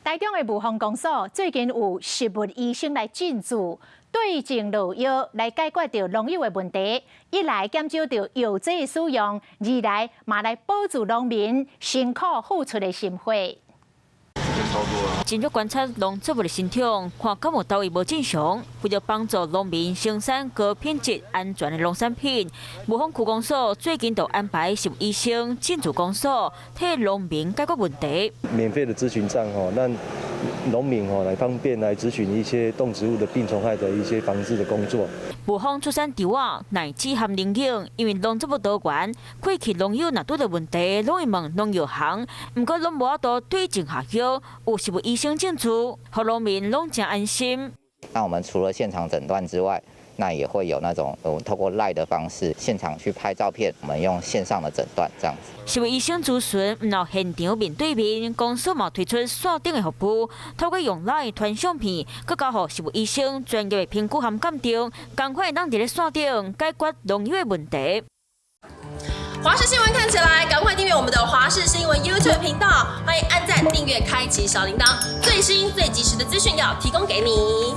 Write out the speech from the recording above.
台中的雾峰公所最近有食物医生来进驻，对症下药来解决着农友的问题，一来减少着药剂使用，二来嘛来保住农民辛苦付出的心血。 进入观察农作物的生长，看敢有倒位无正常。为了帮助农民生产高品质、安全的农产品，雾峰区公所最近就安排食物医生进驻公所，替农民解决问题。免费的咨询站让农民来方便来咨询一些动植物的病虫害的一些防治的工作。雾峰出产稻仔、乃至含灵应，因为农作物多元，过去农友若拄到问题，拢会问农药行，不过拢无法度对症下药。 有食物医生进驻，让农民拢真安心。那我们除了现场诊断之外，那也会有那种透过 LINE 的方式，现场去拍照片，我们用线上的诊断这样子。食物医生咨询唔到现场面对面，公司嘛推出线顶的服务，透过用 LINE 传相片，佮交互食物医生专业的评估和鉴定，赶快当伫咧线顶解决农友的问题。 华视新闻看起来，赶快订阅我们的华视新闻 YouTube 频道，欢迎按赞、订阅、开启小铃铛，最新最及时的资讯要提供给你。